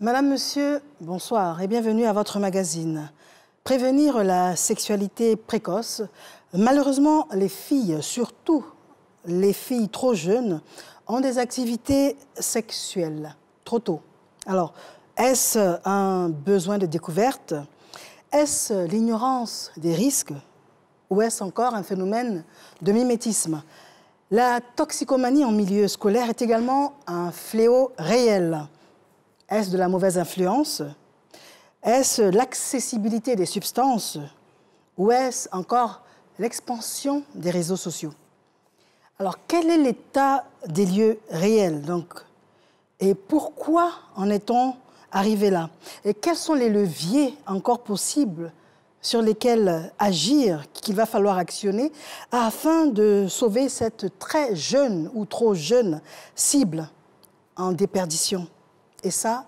Madame, Monsieur, bonsoir et bienvenue à votre magazine. Prévenir la sexualité précoce. Malheureusement, les filles, surtout les filles trop jeunes, ont des activités sexuelles trop tôt. Alors, est-ce un besoin de découverte? Est-ce l'ignorance des risques? Ou est-ce encore un phénomène de mimétisme? La toxicomanie en milieu scolaire est également un fléau réel. Est-ce de la mauvaise influence? Est-ce l'accessibilité des substances? Ou est-ce encore l'expansion des réseaux sociaux? Alors, quel est l'état des lieux réels, donc? Et pourquoi en est-on arrivé là? Et quels sont les leviers encore possibles sur lesquels agir, qu'il va falloir actionner afin de sauver cette très jeune ou trop jeune cible en déperdition? Et ça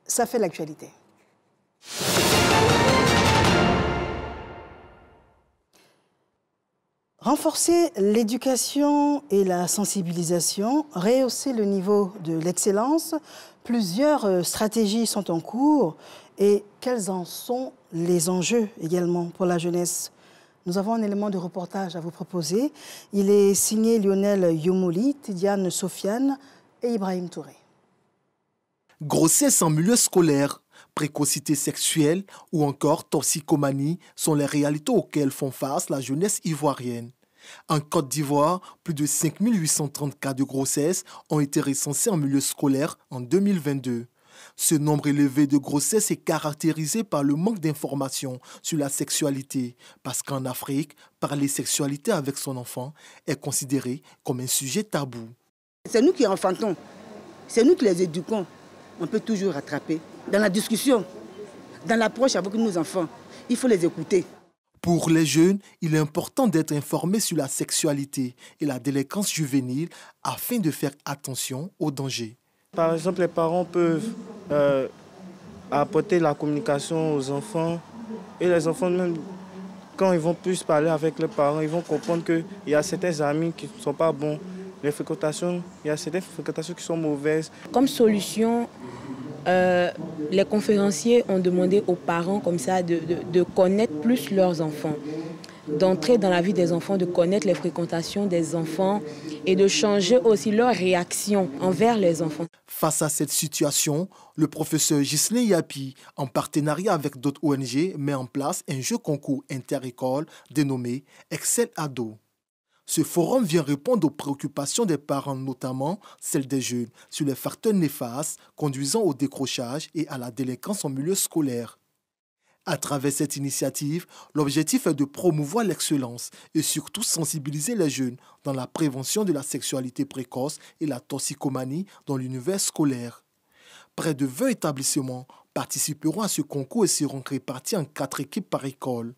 fait l'actualité. Renforcer l'éducation et la sensibilisation, rehausser le niveau de l'excellence, plusieurs stratégies sont en cours. Et quels en sont les enjeux également pour la jeunesse? Nous avons un élément de reportage à vous proposer. Il est signé Lionel Yomouli, Tidiane Sofiane et Ibrahim Touré. Grossesse en milieu scolaire, précocité sexuelle ou encore toxicomanie sont les réalités auxquelles font face la jeunesse ivoirienne. En Côte d'Ivoire, plus de 5830 cas de grossesse ont été recensés en milieu scolaire en 2022. Ce nombre élevé de grossesses est caractérisé par le manque d'informations sur la sexualité, parce qu'en Afrique, parler sexualité avec son enfant est considéré comme un sujet tabou. C'est nous qui enfantons, c'est nous qui les éduquons. On peut toujours rattraper. Dans la discussion, dans l'approche avec nos enfants, il faut les écouter. Pour les jeunes, il est important d'être informés sur la sexualité et la délinquance juvénile afin de faire attention aux dangers. Par exemple, les parents peuvent apporter la communication aux enfants. Et les enfants, même quand ils vont plus parler avec les parents, ils vont comprendre qu'il y a certains amis qui ne sont pas bons. Les fréquentations, il y a certaines fréquentations qui sont mauvaises. Comme solution, les conférenciers ont demandé aux parents comme ça de connaître plus leurs enfants, d'entrer dans la vie des enfants, de connaître les fréquentations des enfants et de changer aussi leur réaction envers les enfants. Face à cette situation, le professeur Ghislain Yapi, en partenariat avec d'autres ONG, met en place un jeu concours inter-école dénommé Excel Ado. Ce forum vient répondre aux préoccupations des parents, notamment celles des jeunes, sur les facteurs néfastes conduisant au décrochage et à la délinquance en milieu scolaire. À travers cette initiative, l'objectif est de promouvoir l'excellence et surtout sensibiliser les jeunes dans la prévention de la sexualité précoce et la toxicomanie dans l'univers scolaire. Près de 20 établissements participeront à ce concours et seront répartis en 4 équipes par école.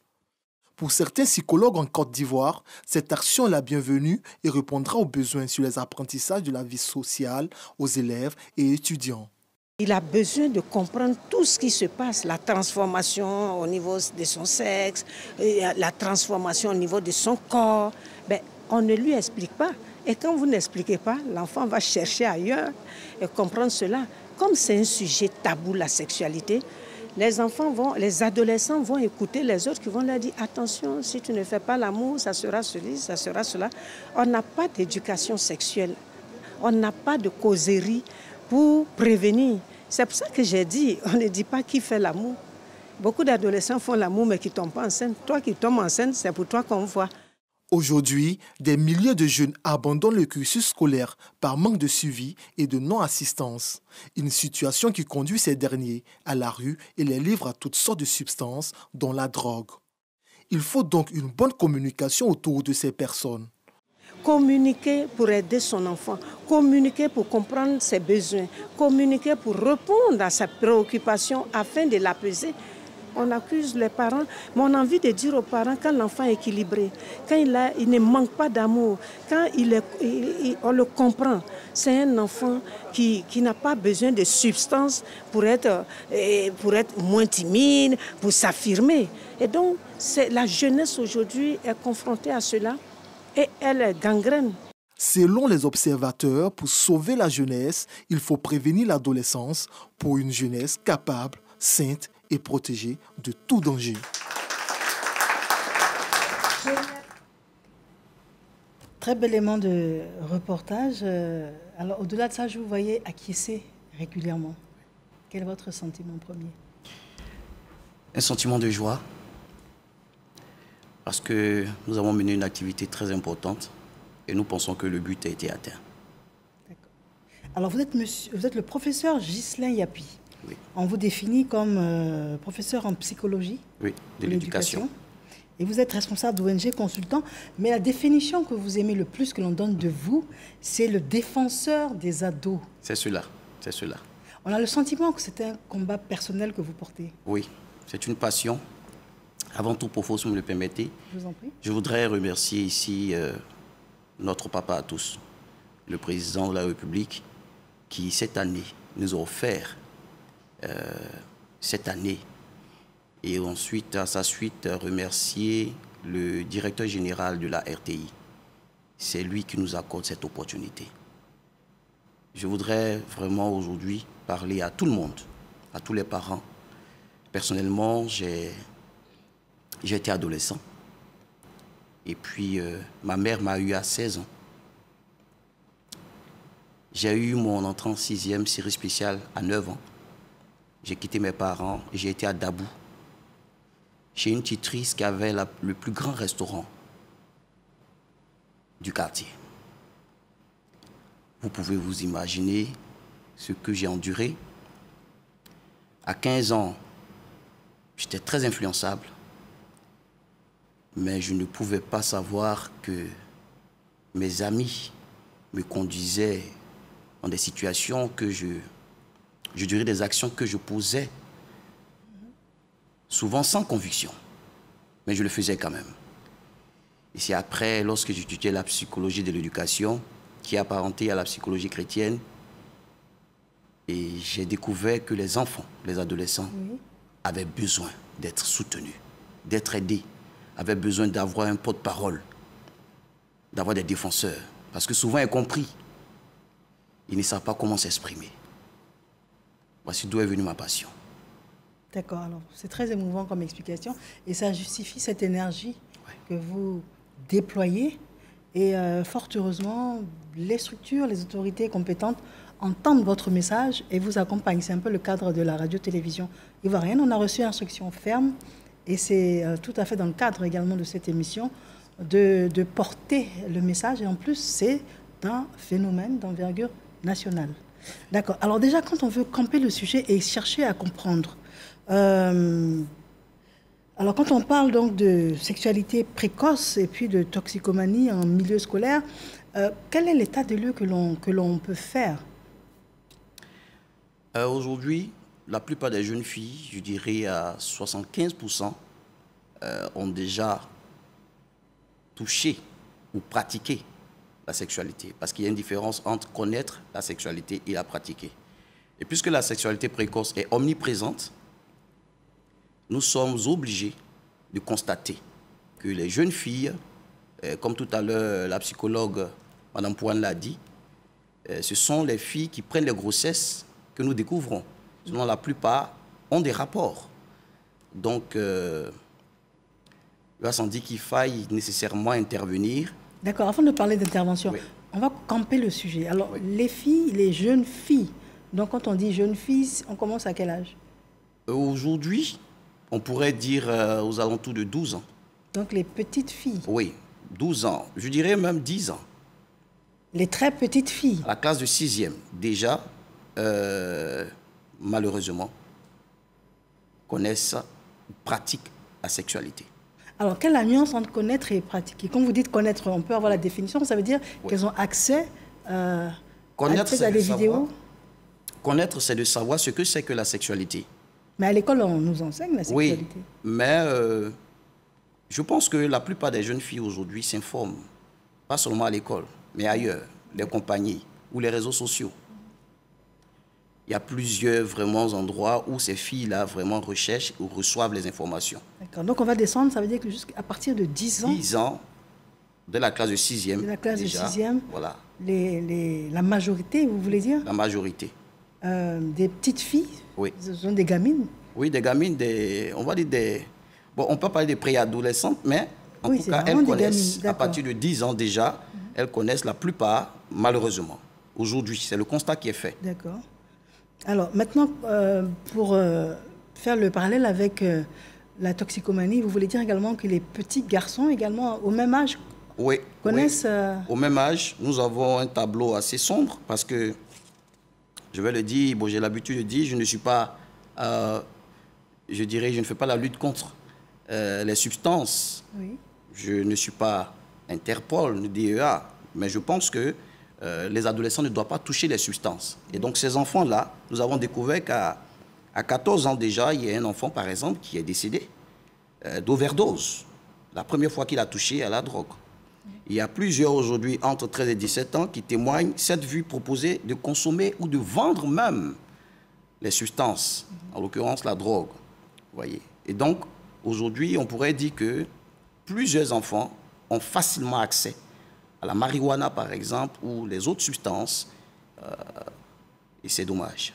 Pour certains psychologues en Côte d'Ivoire, cette action est la bienvenue et répondra aux besoins sur les apprentissages de la vie sociale aux élèves et étudiants. Il a besoin de comprendre tout ce qui se passe, la transformation au niveau de son sexe, la transformation au niveau de son corps. On ne lui explique pas. Et quand vous n'expliquez pas, l'enfant va chercher ailleurs et comprendre cela. Comme c'est un sujet tabou, la sexualité, les adolescents vont écouter les autres qui vont leur dire « Attention, si tu ne fais pas l'amour, ça sera ceci, ça sera cela ». On n'a pas d'éducation sexuelle, on n'a pas de causerie pour prévenir. C'est pour ça que j'ai dit, on ne dit pas qui fait l'amour. Beaucoup d'adolescents font l'amour mais qui ne tombent pas enceintes. Toi qui tombes enceinte, c'est pour toi qu'on voit. Aujourd'hui, des milliers de jeunes abandonnent le cursus scolaire par manque de suivi et de non-assistance. Une situation qui conduit ces derniers à la rue et les livre à toutes sortes de substances, dont la drogue. Il faut donc une bonne communication autour de ces personnes. Communiquer pour aider son enfant, communiquer pour comprendre ses besoins, communiquer pour répondre à sa préoccupation afin de l'apaiser. On accuse les parents, mais on a envie de dire aux parents quand l'enfant est équilibré, quand il ne manque pas d'amour, quand on le comprend. C'est un enfant qui n'a pas besoin de substances pour être moins timide, pour s'affirmer. Et donc, la jeunesse aujourd'hui est confrontée à cela et elle gangrène. Selon les observateurs, pour sauver la jeunesse, il faut prévenir l'adolescence pour une jeunesse capable, sainte et protégée de tout danger. Très bel élément de reportage. Alors, au-delà de ça, je vous voyais acquiescer régulièrement. Quel est votre sentiment premier? Un sentiment de joie, parce que nous avons mené une activité très importante et nous pensons que le but a été atteint. D'accord. Alors, vous êtes le professeur Ghislain Yapi. Oui. On vous définit comme professeur en psychologie. Oui, de l'éducation. Et vous êtes responsable d'ONG consultant. Mais la définition que vous aimez le plus que l'on donne de vous, c'est le défenseur des ados. C'est cela, c'est cela. On a le sentiment que c'est un combat personnel que vous portez. Oui, c'est une passion. Avant tout, pour si vous me le permettez, Je vous en prie. Je voudrais remercier ici notre papa à tous, le président de la République, qui cette année nous a offert cette année. Et ensuite, à sa suite, remercier le directeur général de la RTI. C'est lui qui nous accorde cette opportunité. Je voudrais vraiment aujourd'hui parler à tout le monde, à tous les parents. Personnellement, j'ai été adolescent. Et puis, ma mère m'a eu à 16 ans. J'ai eu mon entrée en 6e série spéciale à 9 ans. J'ai quitté mes parents et j'ai été à Dabou, chez une titrice qui avait le plus grand restaurant du quartier. Vous pouvez vous imaginer ce que j'ai enduré. À 15 ans, j'étais très influençable, mais je ne pouvais pas savoir que mes amis me conduisaient dans des situations que je dirais des actions que je posais, souvent sans conviction, mais je le faisais quand même. Et c'est après, lorsque j'étudiais la psychologie de l'éducation, qui est apparentée à la psychologie chrétienne, et j'ai découvert que les enfants, les adolescents, avaient besoin d'être soutenus, d'être aidés, avaient besoin d'avoir un porte-parole, d'avoir des défenseurs. Parce que souvent incompris, ils ne savent pas comment s'exprimer. Voici d'où est venue ma passion. D'accord, alors c'est très émouvant comme explication et ça justifie cette énergie que vous déployez. Et fort heureusement, les structures, les autorités compétentes entendent votre message et vous accompagnent. C'est un peu le cadre de la radio-télévision ivoirienne. On a reçu une instruction ferme et c'est tout à fait dans le cadre également de cette émission de porter le message. Et en plus, c'est un phénomène d'envergure nationale. D'accord. Alors déjà, quand on veut camper le sujet et chercher à comprendre, alors quand on parle donc de sexualité précoce et puis de toxicomanie en milieu scolaire, quel est l'état des lieux que l'on peut faire? Aujourd'hui, la plupart des jeunes filles, je dirais à 75%, ont déjà touché ou pratiqué la sexualité. Parce qu'il y a une différence entre connaître la sexualité et la pratiquer. Et puisque la sexualité précoce est omniprésente, nous sommes obligés de constater que les jeunes filles, comme tout à l'heure la psychologue Mme Pouane l'a dit, ce sont les filles qui prennent les grossesses que nous découvrons. Sinon, la plupart ont des rapports. Donc, il va sans dire qu'il faille nécessairement intervenir. D'accord, avant de parler d'intervention, oui, on va camper le sujet. Alors, oui, les filles, les jeunes filles, donc quand on dit jeunes filles, on commence à quel âge? Aujourd'hui, on pourrait dire aux alentours de 12 ans. Donc les petites filles? Oui, 12 ans, je dirais même 10 ans. Les très petites filles? La classe de 6e, déjà, malheureusement, connaissent, pratiquent la sexualité. Alors, quelle est la nuance entre connaître et pratiquer? Quand vous dites connaître, on peut avoir la définition, ça veut dire qu'elles ont accès, connaître, à des vidéos? Connaître, c'est de savoir ce que c'est que la sexualité. Mais à l'école, on nous enseigne la sexualité. Oui, mais je pense que la plupart des jeunes filles aujourd'hui s'informent, pas seulement à l'école, mais ailleurs, les compagnies ou les réseaux sociaux. Il y a plusieurs vraiment endroits où ces filles-là vraiment recherchent ou reçoivent les informations. D'accord. Donc on va descendre, ça veut dire que jusqu'à partir de 10 ans... 10 ans, De la classe de 6e. De la classe déjà, de 6e. Voilà. La majorité, vous voulez dire? La majorité. Des petites filles? Oui. Ce sont des gamines? Oui, des gamines, on va dire des... Bon, on peut parler de préadolescentes, mais en oui, tout cas, elles connaissent, à partir de 10 ans déjà, elles connaissent la plupart, malheureusement. Aujourd'hui, c'est le constat qui est fait. D'accord. Alors, maintenant, pour faire le parallèle avec la toxicomanie, vous voulez dire également que les petits garçons, également, au même âge, oui, connaissent... Oui. Au même âge, nous avons un tableau assez sombre parce que, je vais le dire, bon, j'ai l'habitude de dire, je ne suis pas, je dirais, je ne fais pas la lutte contre les substances. Oui. Je ne suis pas Interpol, ni DEA, mais je pense que les adolescents ne doivent pas toucher les substances. Et donc, ces enfants-là, nous avons découvert qu'à 14 ans déjà, il y a un enfant, par exemple, qui est décédé d'overdose. La première fois qu'il a touché à la drogue. Il y a plusieurs aujourd'hui, entre 13 et 17 ans, qui témoignent cette vue proposée de consommer ou de vendre même les substances, en l'occurrence la drogue. Vous voyez. Et donc, aujourd'hui, on pourrait dire que plusieurs enfants ont facilement accès à la marijuana, par exemple, ou les autres substances, et c'est dommage.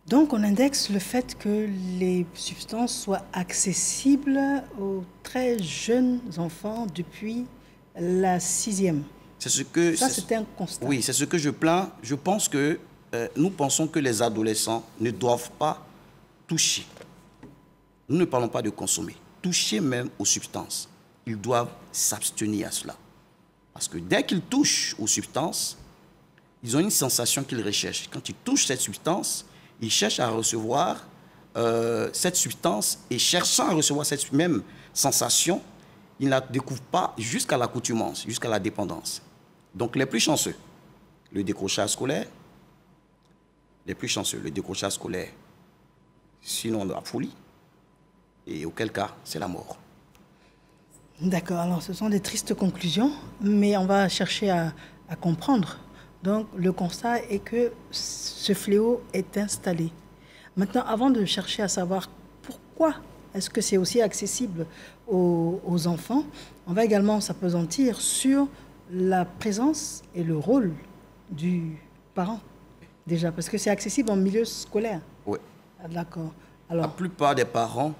Donc, on indexe le fait que les substances soient accessibles aux très jeunes enfants depuis la 6e. C'est ce que... Ça, c'est un constat. Oui, c'est ce que je plains. Je pense que nous pensons que les adolescents ne doivent pas toucher. Nous ne parlons pas de consommer. Toucher même aux substances. Ils doivent s'abstenir à cela. Parce que dès qu'ils touchent aux substances, ils ont une sensation qu'ils recherchent. Quand ils touchent cette substance, ils cherchent à recevoir cette substance et cherchant à recevoir cette même sensation, ils ne la découvrent pas jusqu'à l'accoutumance, jusqu'à la dépendance. Donc les plus chanceux, le décrochage scolaire, sinon la folie, et auquel cas, c'est la mort. D'accord, alors ce sont des tristes conclusions, mais on va chercher à comprendre. Donc le constat est que ce fléau est installé. Maintenant, avant de chercher à savoir pourquoi est-ce que c'est aussi accessible aux enfants, on va également s'appesantir sur la présence et le rôle du parent, déjà, parce que c'est accessible en milieu scolaire. Oui. Ah, d'accord. Alors, la plupart des parents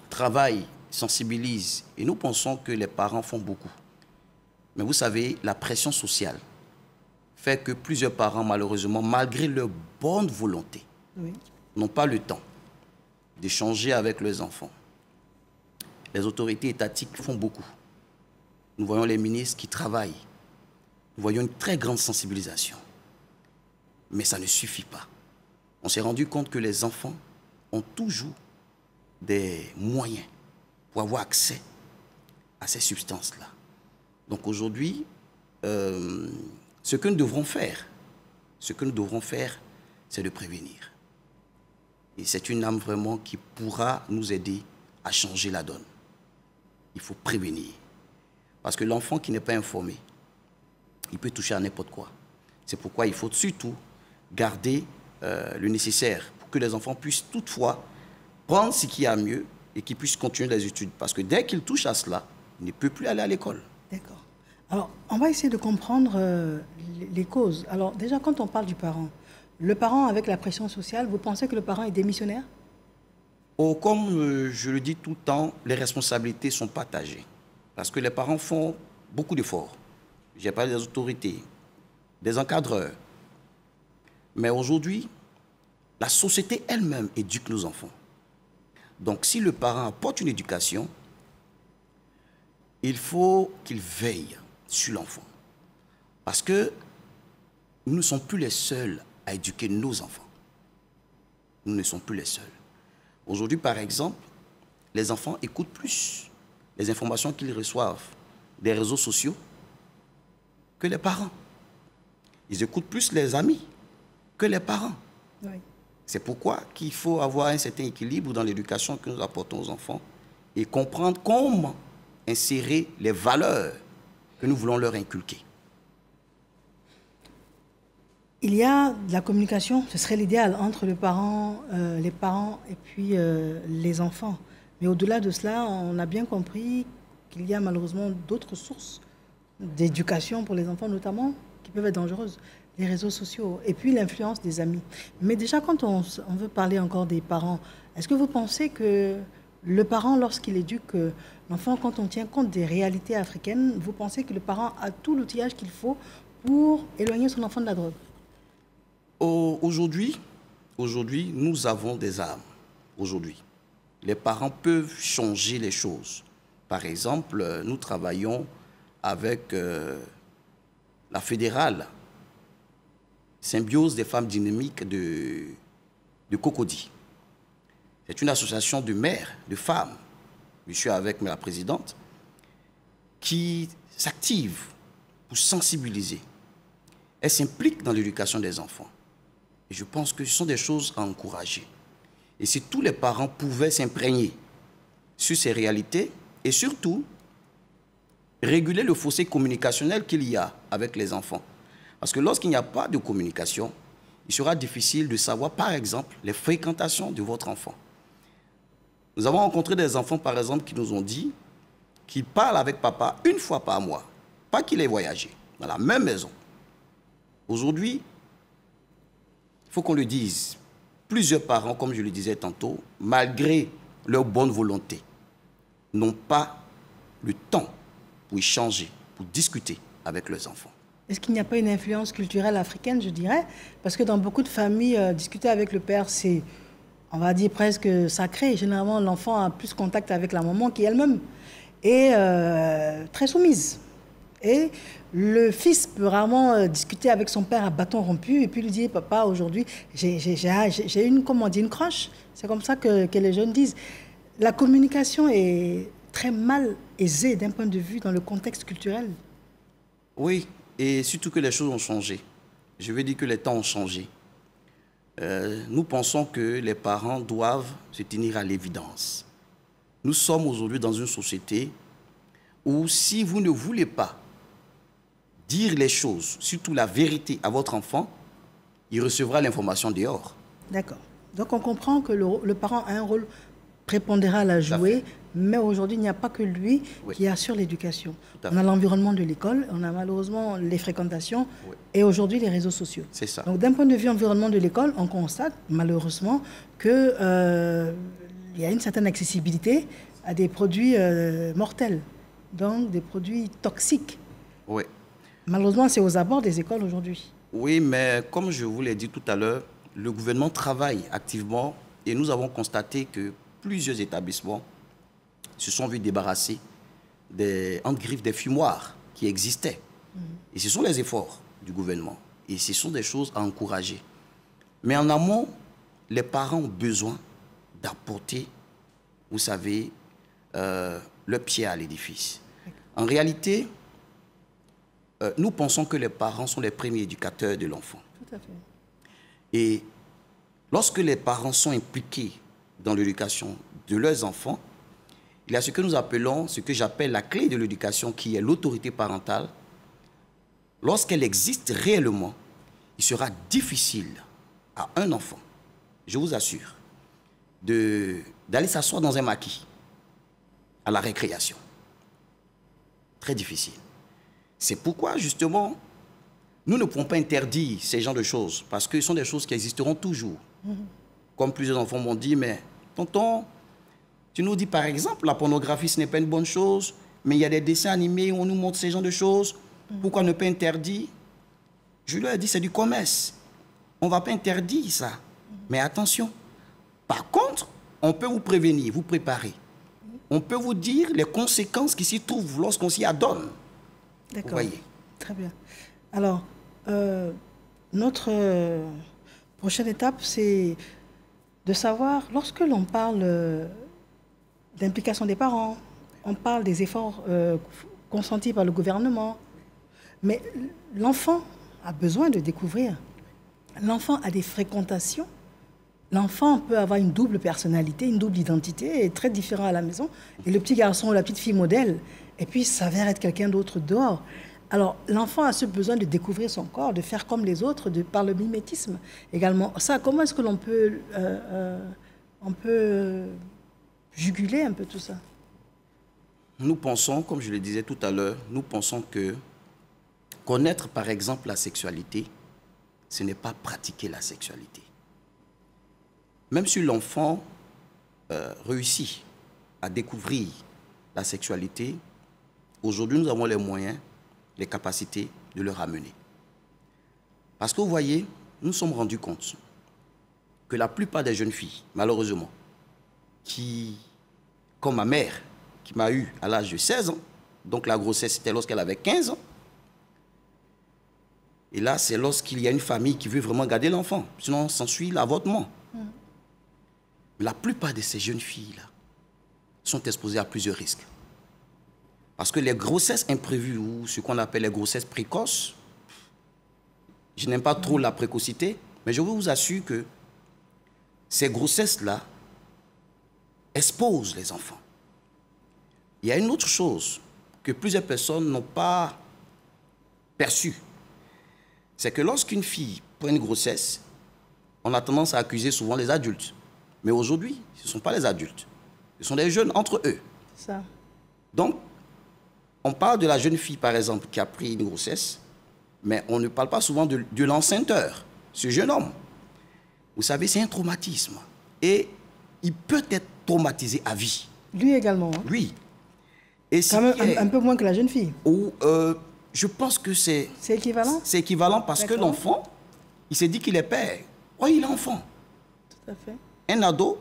travaillent, sensibilisent, et nous pensons que les parents font beaucoup. Mais vous savez, la pression sociale fait que plusieurs parents, malheureusement, malgré leur bonne volonté, oui, n'ont pas le temps d'échanger avec leurs enfants. Les autorités étatiques font beaucoup. Nous voyons les ministres qui travaillent. Nous voyons une très grande sensibilisation. Mais ça ne suffit pas. On s'est rendu compte que les enfants ont toujours des moyens pour avoir accès à ces substances-là. Donc aujourd'hui, ce que nous devrons faire, c'est de prévenir. Et c'est une âme vraiment qui pourra nous aider à changer la donne. Il faut prévenir. Parce que l'enfant qui n'est pas informé, il peut toucher à n'importe quoi. C'est pourquoi il faut surtout garder le nécessaire pour que les enfants puissent toutefois prendre ce qu'il y a mieux et qu'ils puissent continuer les études. Parce que dès qu'ils touchent à cela, ils ne peuvent plus aller à l'école. D'accord. Alors, on va essayer de comprendre les causes. Alors, déjà, quand on parle du parent, le parent avec la pression sociale, vous pensez que le parent est démissionnaire? Oh, comme je le dis tout le temps, les responsabilités sont partagées. Parce que les parents font beaucoup d'efforts. J'ai parlé des autorités, des encadreurs. Mais aujourd'hui, la société elle-même éduque nos enfants. Donc, si le parent apporte une éducation, il faut qu'il veille sur l'enfant. Parce que nous ne sommes plus les seuls à éduquer nos enfants. Nous ne sommes plus les seuls. Aujourd'hui, par exemple, les enfants écoutent plus les informations qu'ils reçoivent des réseaux sociaux que les parents. Ils écoutent plus les amis que les parents. Oui. C'est pourquoi qu'il faut avoir un certain équilibre dans l'éducation que nous apportons aux enfants et comprendre comment insérer les valeurs que nous voulons leur inculquer. Il y a de la communication, ce serait l'idéal, entre les parents et puis les enfants. Mais au-delà de cela, on a bien compris qu'il y a malheureusement d'autres sources d'éducation pour les enfants notamment qui peuvent être dangereuses. Les réseaux sociaux et puis l'influence des amis. Mais déjà, quand on veut parler encore des parents, est-ce que vous pensez que le parent, lorsqu'il éduque l'enfant, quand on tient compte des réalités africaines, vous pensez que le parent a tout l'outillage qu'il faut pour éloigner son enfant de la drogue? Aujourd'hui, nous avons des armes. Aujourd'hui, les parents peuvent changer les choses. Par exemple, nous travaillons avec la fédérale Symbiose des femmes dynamiques de Cocody. C'est une association de mères, de femmes, je suis avec la présidente, qui s'active pour sensibiliser. Elle s'implique dans l'éducation des enfants. Et je pense que ce sont des choses à encourager. Et si tous les parents pouvaient s'imprégner sur ces réalités et surtout réguler le fossé communicationnel qu'il y a avec les enfants. Parce que lorsqu'il n'y a pas de communication, il sera difficile de savoir, par exemple, les fréquentations de votre enfant. Nous avons rencontré des enfants, par exemple, qui nous ont dit qu'ils parlent avec papa une fois par mois, pas qu'il ait voyagé, dans la même maison. Aujourd'hui, il faut qu'on le dise, plusieurs parents, comme je le disais tantôt, malgré leur bonne volonté, n'ont pas le temps pour échanger, pour discuter avec leurs enfants. Est-ce qu'il n'y a pas une influence culturelle africaine, je dirais? Parce que dans beaucoup de familles, discuter avec le père, c'est, on va dire, presque sacré. Généralement, l'enfant a plus contact avec la maman qui elle-même est très soumise. Et le fils peut rarement discuter avec son père à bâton rompu et puis lui dire, papa, aujourd'hui, j'ai une, comment on dit, une croche. C'est comme ça que les jeunes disent. La communication est très mal aisée d'un point de vue dans le contexte culturel. Oui. Et surtout que les choses ont changé. Je veux dire que les temps ont changé. Nous pensons que les parents doivent se tenir à l'évidence. Nous sommes aujourd'hui dans une société où si vous ne voulez pas dire les choses, surtout la vérité à votre enfant, il recevra l'information dehors. D'accord. Donc on comprend que le parent a un rôle prépondérant à jouer, mais aujourd'hui, il n'y a pas que lui qui assure l'éducation. On a l'environnement de l'école, on a malheureusement les fréquentations et aujourd'hui les réseaux sociaux. C'est ça. Donc d'un point de vue environnement de l'école, on constate malheureusement qu'il y a une certaine accessibilité à des produits mortels, donc des produits toxiques. Oui. Malheureusement, c'est aux abords des écoles aujourd'hui. Oui, mais comme je vous l'ai dit tout à l'heure, le gouvernement travaille activement et nous avons constaté que plusieurs établissements se sont vus débarrasser entre griffes des fumoirs qui existaient. Et ce sont les efforts du gouvernement. Et ce sont des choses à encourager. Mais en amont, les parents ont besoin d'apporter, vous savez, le pied à l'édifice. En réalité, nous pensons que les parents sont les premiers éducateurs de l'enfant. Tout à fait. Et lorsque les parents sont impliqués dans l'éducation de leurs enfants, il y a ce que nous appelons, ce que j'appelle la clé de l'éducation, qui est l'autorité parentale. Lorsqu'elle existe réellement, il sera difficile à un enfant, je vous assure, d'aller s'asseoir dans un maquis à la récréation. Très difficile. C'est pourquoi, justement, nous ne pouvons pas interdire ces genres de choses, parce que ce sont des choses qui existeront toujours. Comme plusieurs enfants m'ont dit, mais tonton, tu nous dis par exemple, la pornographie, ce n'est pas une bonne chose, mais il y a des dessins animés où on nous montre ces genres de choses. Pourquoi ne pas interdire? Je leur ai dit, c'est du commerce. On ne va pas interdire ça. Mais attention. Par contre, on peut vous prévenir, vous préparer. On peut vous dire les conséquences qui s'y trouvent lorsqu'on s'y adonne. D'accord. Vous voyez. Très bien. Alors, notre prochaine étape, c'est de savoir, lorsque l'on parle d'implication des parents, on parle des efforts consentis par le gouvernement, mais l'enfant a besoin de découvrir. L'enfant a des fréquentations. L'enfant peut avoir une double personnalité, une double identité, et très différent à la maison. Et le petit garçon ou la petite fille modèle, et puis s'avère être quelqu'un d'autre dehors. Alors, l'enfant a ce besoin de découvrir son corps, de faire comme les autres, par le mimétisme également. Ça, comment est-ce que l'on peut, juguler un peu tout ça? nous pensons, comme je le disais tout à l'heure, nous pensons que connaître par exemple la sexualité, ce n'est pas pratiquer la sexualité. Même si l'enfant réussit à découvrir la sexualité, aujourd'hui nous avons les moyens, les capacités de le ramener. Parce que vous voyez, nous nous sommes rendus compte que la plupart des jeunes filles, malheureusement, qui, comme ma mère, qui m'a eu à l'âge de 16 ans, donc la grossesse c'était lorsqu'elle avait 15 ans, et là c'est lorsqu'il y a une famille qui veut vraiment garder l'enfant, sinon s'ensuit l'avortement. La plupart de ces jeunes filles-là sont exposées à plusieurs risques. Parce que les grossesses imprévues, ou ce qu'on appelle les grossesses précoces, je n'aime pas trop la précocité, mais je vous assure que ces grossesses-là exposent les enfants. Il y a une autre chose que plusieurs personnes n'ont pas perçue. C'est que lorsqu'une fille prend une grossesse, on a tendance à accuser souvent les adultes. Mais aujourd'hui, ce ne sont pas les adultes. Ce sont des jeunes entre eux. Ça. Donc, on parle de la jeune fille, par exemple, qui a pris une grossesse, mais on ne parle pas souvent de l'enceinteur, ce jeune homme. Vous savez, c'est un traumatisme. Et il peut être traumatisé à vie. Lui également. Hein? Oui. Et quand même un peu moins que la jeune fille. Je pense que c'est... C'est équivalent? C'est équivalent parce que l'enfant, il s'est dit qu'il est père. Oh, il est enfant. Tout à fait. Un ado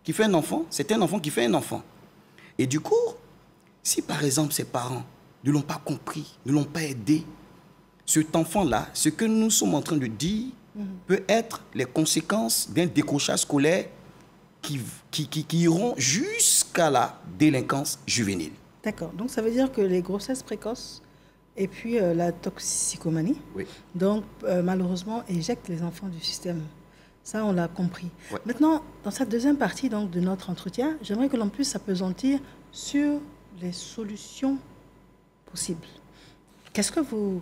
qui fait un enfant, c'est un enfant qui fait un enfant. Et du coup, si par exemple ses parents ne l'ont pas compris, ne l'ont pas aidé, cet enfant-là, ce que nous sommes en train de dire, peut être les conséquences d'un décrochage scolaire qui iront jusqu'à la délinquance juvénile. D'accord. Donc ça veut dire que les grossesses précoces et puis la toxicomanie, oui. Donc malheureusement, éjectent les enfants du système. Ça, on l'a compris. Ouais. Maintenant, dans cette deuxième partie donc, de notre entretien, j'aimerais que l'on puisse s'appesantir sur les solutions possibles. Qu'est-ce que vous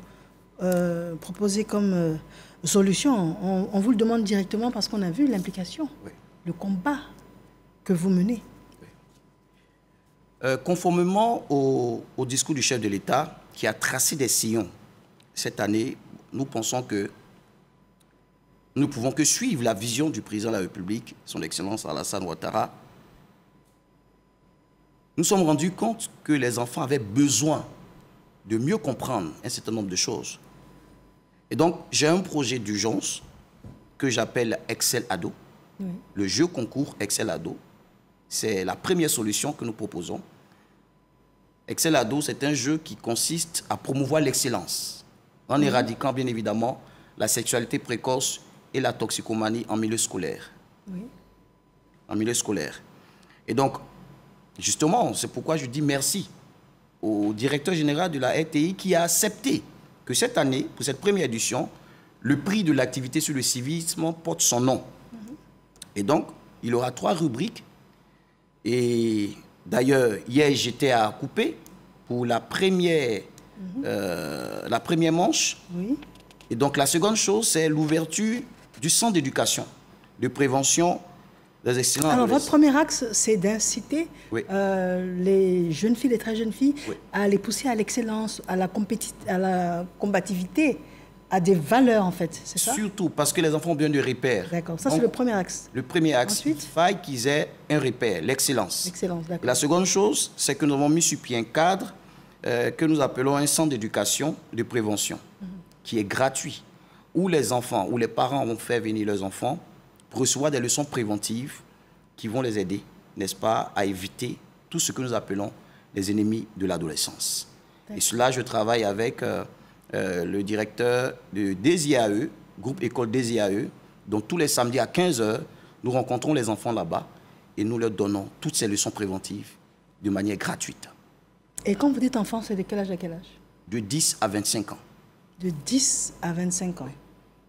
proposez comme solution? On vous le demande directement parce qu'on a vu l'implication, oui. Le combat que vous menez. Oui. Conformément au discours du chef de l'État qui a tracé des sillons cette année, nous pensons que nous ne pouvons que suivre la vision du président de la République, son Excellence Alassane Ouattara. Nous sommes rendus compte que les enfants avaient besoin de mieux comprendre un certain nombre de choses. Et donc, j'ai un projet d'urgence que j'appelle Excel Ado, oui. Le jeu concours Excel Ado. C'est la première solution que nous proposons. Excel Ado, c'est un jeu qui consiste à promouvoir l'excellence, en éradiquant bien évidemment la sexualité précoce et la toxicomanie en milieu scolaire. Oui. En milieu scolaire. Et donc, justement, c'est pourquoi je dis merci au directeur général de la RTI qui a accepté que cette année, pour cette première édition, le prix de l'activité sur le civisme porte son nom. Et donc, il aura 3 rubriques. Et d'ailleurs, hier, j'étais à Coupé pour la première manche. Oui. Et donc, la seconde chose, c'est l'ouverture du centre d'éducation, de prévention des accidents. Alors, votre premier axe, c'est d'inciter oui. Les jeunes filles, les très jeunes filles, oui. à les pousser à l'excellence, à la combativité, à des valeurs, en fait, c'est ça? Surtout parce que les enfants ont besoin de repères. D'accord, ça c'est le premier axe. Le premier axe, ensuite, il faille qu'ils aient un repère, l'excellence. L'excellence, d'accord. La seconde chose, c'est que nous avons mis sur pied un cadre que nous appelons un centre d'éducation de prévention, qui est gratuit, où les enfants, où les parents vont faire venir leurs enfants pour recevoir des leçons préventives qui vont les aider, n'est-ce pas, à éviter tout ce que nous appelons les ennemis de l'adolescence. Et cela, je travaille avec le directeur de DESIAE, groupe école DESIAE, dont tous les samedis à 15h, nous rencontrons les enfants là-bas et nous leur donnons toutes ces leçons préventives de manière gratuite. Et quand vous dites enfants, c'est de quel âge à quel âge? De 10 à 25 ans. De 10 à 25 ans.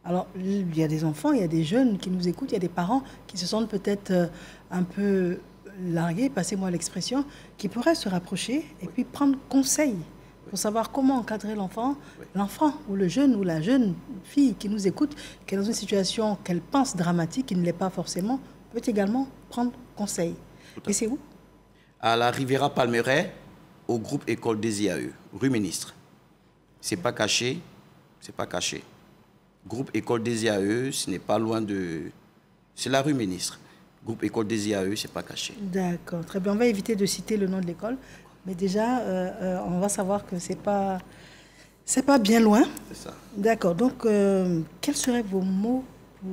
Alors, il y a des enfants, il y a des jeunes qui nous écoutent, il y a des parents qui se sentent peut-être un peu largués, passez-moi l'expression, qui pourraient se rapprocher et puis prendre conseil pour savoir comment encadrer l'enfant, l'enfant ou le jeune ou la jeune fille qui nous écoute, qui est dans une situation qu'elle pense dramatique, qui ne l'est pas forcément, peut également prendre conseil. Et c'est où? À la Riviera Palmeraie, au groupe école des IAE, rue Ministre. C'est pas caché, c'est pas caché. Groupe école des IAE, ce n'est pas loin de... C'est la rue Ministre. Groupe école des IAE, c'est pas caché. D'accord, très bien. On va éviter de citer le nom de l'école, mais déjà, on va savoir que c'est pas bien loin. C'est ça. D'accord. Donc, quels seraient vos mots pour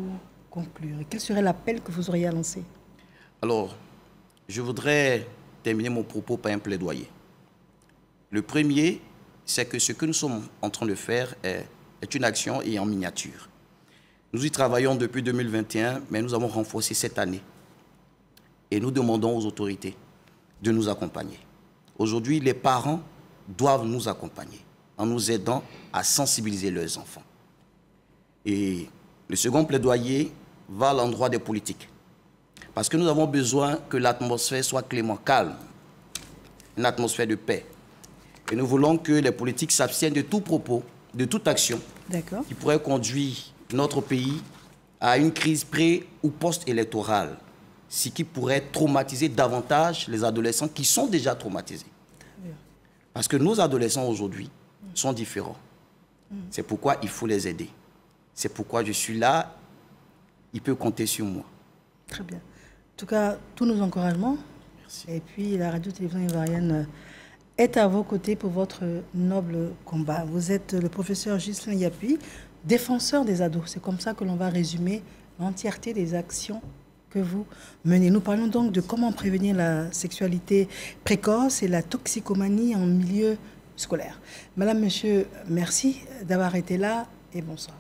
conclure? Quel serait l'appel que vous auriez à lancer? Alors, je voudrais terminer mon propos par un plaidoyer. Le premier, c'est que ce que nous sommes en train de faire est une action et en miniature. Nous y travaillons depuis 2021, mais nous avons renforcé cette année. Et nous demandons aux autorités de nous accompagner. Aujourd'hui, les parents doivent nous accompagner en nous aidant à sensibiliser leurs enfants. Et le second plaidoyer va à l'endroit des politiques. Parce que nous avons besoin que l'atmosphère soit clémente, calme, une atmosphère de paix. Et nous voulons que les politiques s'abstiennent de tout propos, de toute action qui pourrait conduire notre pays à une crise pré- ou post-électorale, ce qui pourrait traumatiser davantage les adolescents qui sont déjà traumatisés. Parce que nos adolescents aujourd'hui sont différents. C'est pourquoi il faut les aider. C'est pourquoi je suis là. Il peut compter sur moi. Très bien. En tout cas, tous nos encouragements. Merci. Et puis, la radio-télévision ivoirienne est à vos côtés pour votre noble combat. Vous êtes le professeur Ghislain Yapi, défenseur des ados. C'est comme ça que l'on va résumer l'entièreté des actions que vous menez. Nous parlons donc de comment prévenir la sexualité précoce et la toxicomanie en milieu scolaire. Madame, monsieur, merci d'avoir été là et bonsoir.